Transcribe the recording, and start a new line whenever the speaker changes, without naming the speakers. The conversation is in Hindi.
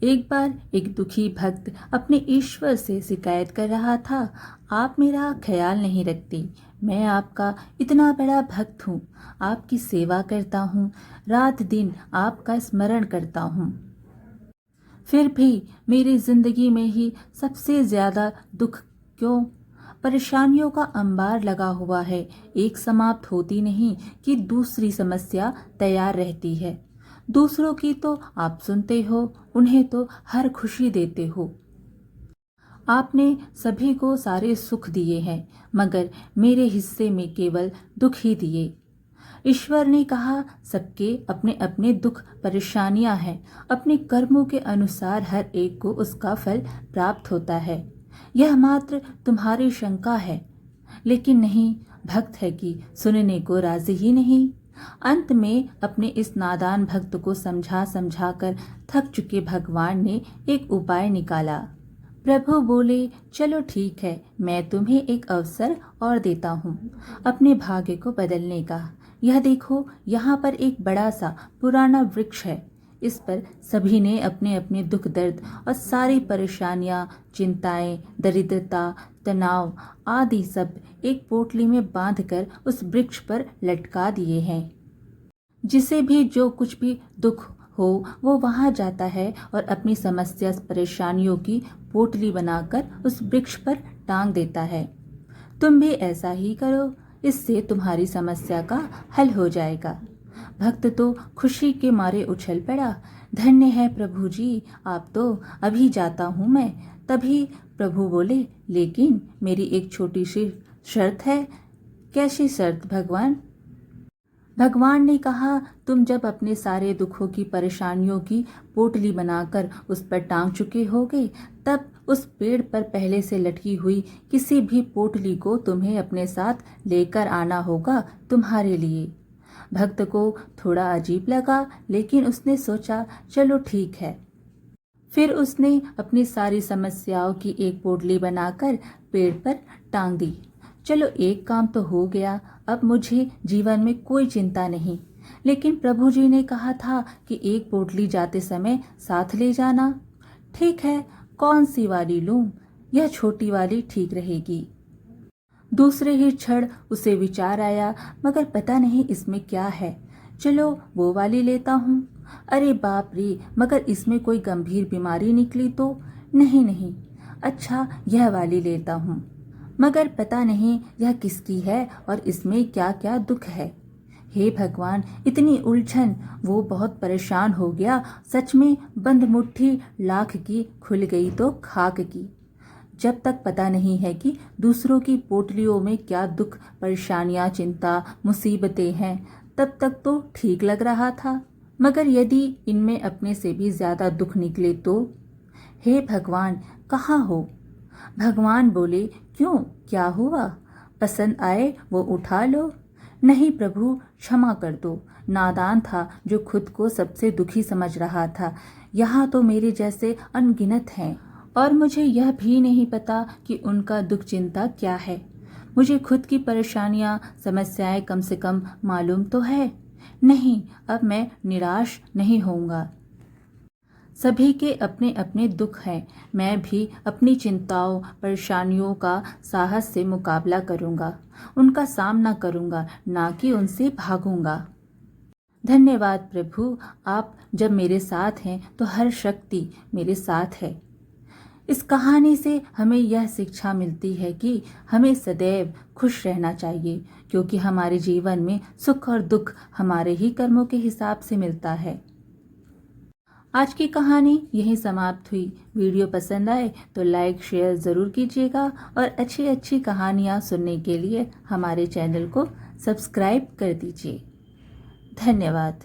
एक बार एक दुखी भक्त अपने ईश्वर से शिकायत कर रहा था, आप मेरा ख्याल नहीं रखते। मैं आपका इतना बड़ा भक्त हूँ, आपकी सेवा करता हूँ, रात दिन आपका स्मरण करता हूँ, फिर भी मेरी जिंदगी में ही सबसे ज्यादा दुख क्यों? परेशानियों का अंबार लगा हुआ है, एक समाप्त होती नहीं कि दूसरी समस्या तैयार रहती है। दूसरों की तो आप सुनते हो, उन्हें तो हर खुशी देते हो। आपने सभी को सारे सुख दिए हैं, मगर मेरे हिस्से में केवल दुख ही दिए। ईश्वर ने कहा, सबके अपने अपने दुख परेशानियां हैं, अपने कर्मों के अनुसार हर एक को उसका फल प्राप्त होता है। यह मात्र तुम्हारी शंका है, लेकिन नहीं, भक्त है कि सुनने को राजी ही नहीं। अंत में अपने इस नादान भक्त को समझा समझा कर थक चुके भगवान ने एक उपाय निकाला। प्रभु बोले, चलो ठीक है, मैं तुम्हें एक अवसर और देता हूँ अपने भाग्य को बदलने का। यह देखो, यहाँ पर एक बड़ा सा पुराना वृक्ष है। इस पर सभी ने अपने अपने दुख दर्द और सारी परेशानियां, चिंताएं, दरिद्रता, तनाव आदि सब एक पोटली में बांधकर उस वृक्ष पर लटका दिए हैं। जिसे भी जो कुछ भी दुख हो वो वहां जाता है और अपनी समस्या परेशानियों की पोटली बनाकर उस वृक्ष पर टांग देता है। तुम भी ऐसा ही करो, इससे तुम्हारी समस्या का हल हो जाएगा। भक्त तो खुशी के मारे उछल पड़ा। धन्य है प्रभु जी, आप तो अभी जाता हूँ मैं। तभी प्रभु बोले, लेकिन मेरी एक छोटी सी शर्त है। कैसी शर्त भगवान? भगवान ने कहा, तुम जब अपने सारे दुखों की परेशानियों की पोटली बनाकर उस पर टांग चुके होगे, तब उस पेड़ पर पहले से लटकी हुई किसी भी पोटली को तुम्हें अपने साथ लेकर आना होगा तुम्हारे लिए। भक्त को थोड़ा अजीब लगा, लेकिन उसने सोचा, चलो ठीक है। फिर उसने अपनी सारी समस्याओं की एक पोटली बनाकर पेड़ पर टांग दी। चलो, एक काम तो हो गया, अब मुझे जीवन में कोई चिंता नहीं। लेकिन प्रभु जी ने कहा था कि एक पोटली जाते समय साथ ले जाना। ठीक है, कौन सी वाली लूं? यह छोटी वाली ठीक रहेगी। दूसरे ही क्षण उसे विचार आया, मगर पता नहीं इसमें क्या है। चलो वो वाली लेता हूँ। अरे बाप रे, मगर इसमें कोई गंभीर बीमारी निकली तो? नहीं नहीं, अच्छा यह वाली लेता हूँ, मगर पता नहीं यह किसकी है और इसमें क्या क्या दुख है। हे भगवान, इतनी उलझन! वो बहुत परेशान हो गया। सच में बंद मुट्ठी लाख की, खुल गई तो खाक की। जब तक पता नहीं है कि दूसरों की पोटलियों में क्या दुख, परेशानियां, चिंता, मुसीबतें हैं, तब तक तो ठीक लग रहा था। मगर यदि इनमें अपने से भी ज्यादा दुख निकले तो? हे भगवान, कहाँ हो? भगवान बोले, क्यों, क्या हुआ? पसंद आए वो उठा लो। नहीं प्रभु, क्षमा कर दो, नादान था जो खुद को सबसे दुखी समझ रहा था। यहाँ तो मेरे जैसे अनगिनत हैं, और मुझे यह भी नहीं पता कि उनका दुख चिंता क्या है। मुझे खुद की परेशानियां, समस्याएं कम से कम मालूम तो है। नहीं, अब मैं निराश नहीं होऊंगा। सभी के अपने अपने दुख हैं। मैं भी अपनी चिंताओं, परेशानियों का साहस से मुकाबला करूंगा, उनका सामना करूंगा, ना कि उनसे भागूंगा। धन्यवाद प्रभु, आप जब मेरे साथ हैं तो हर शक्ति मेरे साथ है। इस कहानी से हमें यह शिक्षा मिलती है कि हमें सदैव खुश रहना चाहिए, क्योंकि हमारे जीवन में सुख और दुख हमारे ही कर्मों के हिसाब से मिलता है। आज की कहानी यहीं समाप्त हुई। वीडियो पसंद आए तो लाइक शेयर ज़रूर कीजिएगा, और अच्छी अच्छी कहानियाँ सुनने के लिए हमारे चैनल को सब्सक्राइब कर दीजिए। धन्यवाद।